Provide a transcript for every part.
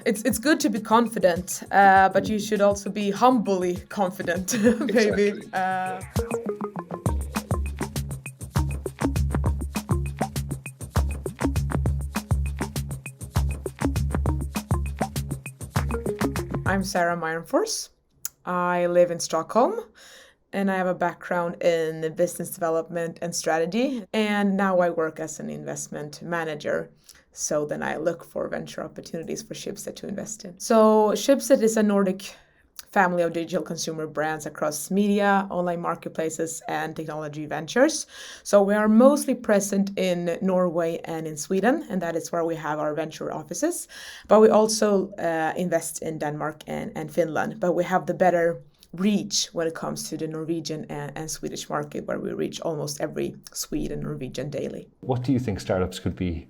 it's good to be confident, but you should also be humbly confident, maybe. Exactly. I'm Sara Myrenfors. I live in Stockholm, and I have a background in business development and strategy. And now I work as an investment manager. So then I look for venture opportunities for Schibsted to invest in. So Schibsted is a Nordic family of digital consumer brands across media, online marketplaces, and technology ventures. So we are mostly present in Norway and in Sweden, and that is where we have our venture offices. But we also invest in Denmark and Finland. But we have the better reach when it comes to the Norwegian and Swedish market, where we reach almost every Swede and Norwegian daily. What do you think startups could be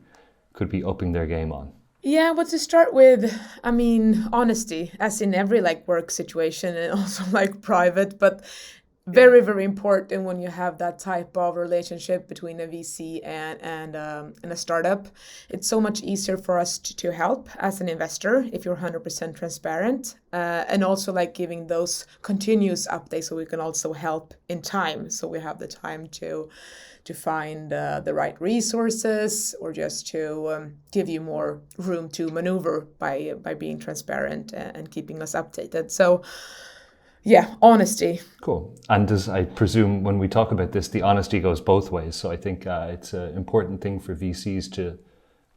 upping their game on? Yeah, but to start with, I mean, honesty, as in every work situation and also private, but very, very important when you have that type of relationship between a VC and a startup. It's so much easier for us to help as an investor if you're 100% transparent, and also giving those continuous updates so we can also help in time. So we have the time to find the right resources, or just to give you more room to maneuver by being transparent and keeping us updated. So yeah, honesty. Cool. And I presume when we talk about this, the honesty goes both ways. So I think it's an important thing for VCs to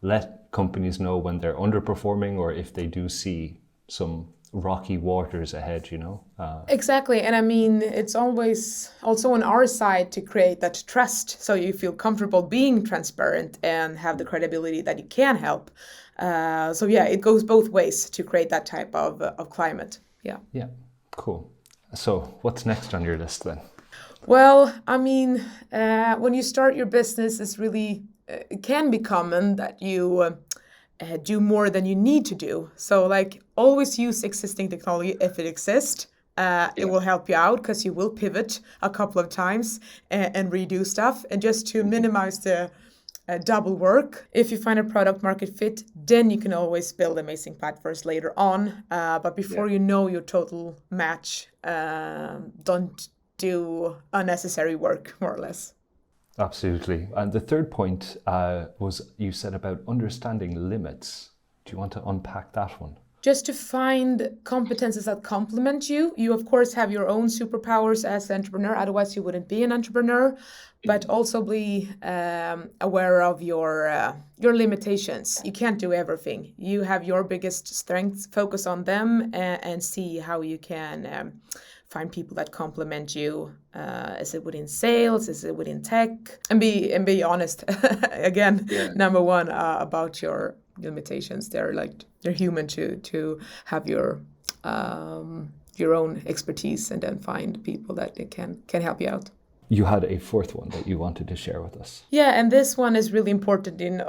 let companies know when they're underperforming, or if they do see some rocky waters ahead, Exactly. And I mean, it's always also on our side to create that trust, so you feel comfortable being transparent and have the credibility that you can help. So yeah, it goes both ways to create that type of climate. Yeah. Yeah, cool. So what's next on your list then? Well, I mean, when you start your business, it can be common that you do more than you need to do. So always use existing technology if it exists. It will help you out because you will pivot a couple of times and redo stuff, and just to minimize the double work. If you find a product market fit, then you can always build amazing platforms later on. But before you know your total match, don't do unnecessary work, more or less. Absolutely. And the third point was you said about understanding limits. Do you want to unpack that one? Just to find competences that complement you. You, of course, have your own superpowers as an entrepreneur, otherwise you wouldn't be an entrepreneur, but also be aware of your limitations. You can't do everything. You have your biggest strengths, focus on them, and see how you can find people that complement you. Is it within sales? Is it within tech? And be honest. Again, number one, about your limitations. They're human to have your own expertise, and then find people that can help you out. You had a fourth one that you wanted to share with us. Yeah, and this one is really important in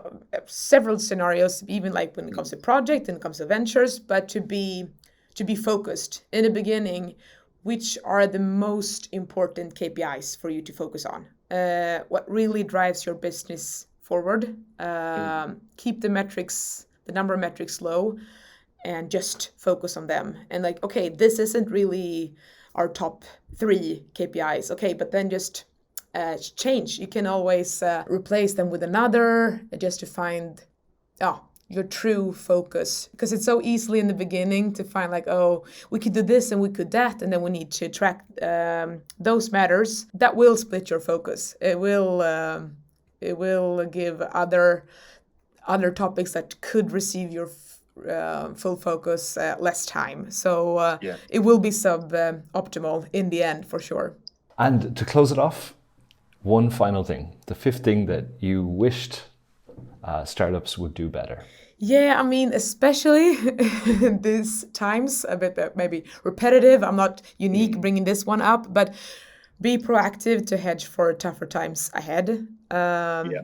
several scenarios, even when it comes to project and it comes to ventures, but to be focused in the beginning. Which are the most important KPIs for you to focus on? What really drives your business forward? Keep the number of metrics low, and just focus on them. And okay, this isn't really our top 3 KPIs. Okay, but then just change. You can always replace them with another, just to find your true focus, because it's so easily in the beginning to find we could do this and we could that, and then we need to track those matters. That will split your focus. It will give other topics that could receive your full focus less time. So it will be optimal in the end, for sure. And to close it off, one final thing, the 5th thing that you wished startups would do better. Yeah, I mean, especially in these times, a bit maybe repetitive. I'm not unique bringing this one up, but be proactive to hedge for tougher times ahead.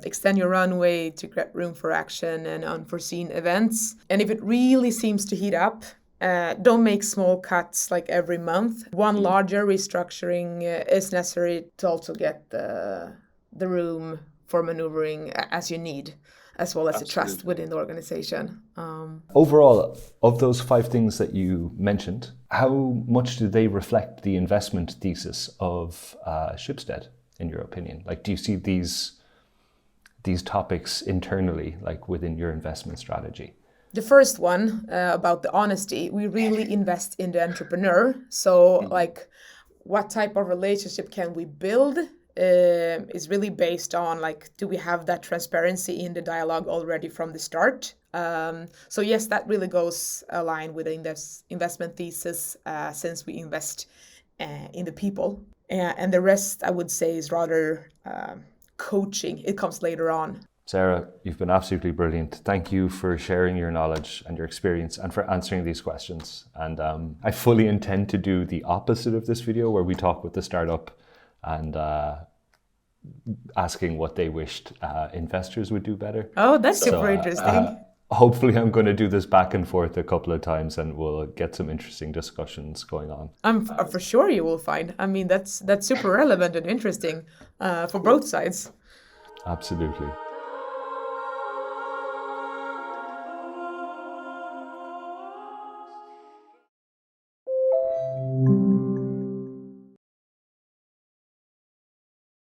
Extend your runway to get room for action and unforeseen events. And if it really seems to heat up, don't make small cuts every month. One larger restructuring is necessary to also get the room for maneuvering as you need, as well as the trust Absolutely. within the organization. Overall, of those 5 things that you mentioned, how much do they reflect the investment thesis of Schibsted, in your opinion? Like, do you see these topics internally, like within your investment strategy? The first one about the honesty, we really invest in the entrepreneur. So like what type of relationship can we build is really based on like, do we have that transparency in the dialogue already from the start? So yes, that really goes aligned with the investment thesis since we invest in the people. And the rest, I would say, is rather coaching. It comes later on. Sara, you've been absolutely brilliant. Thank you for sharing your knowledge and your experience and for answering these questions. And I fully intend to do the opposite of this video, where we talk with the startup and asking what they wished investors would do better. Oh, that's super interesting. Hopefully I'm going to do this back and forth a couple of times and we'll get some interesting discussions going on. For sure you will find. I mean, that's super relevant and interesting for both sides. Absolutely.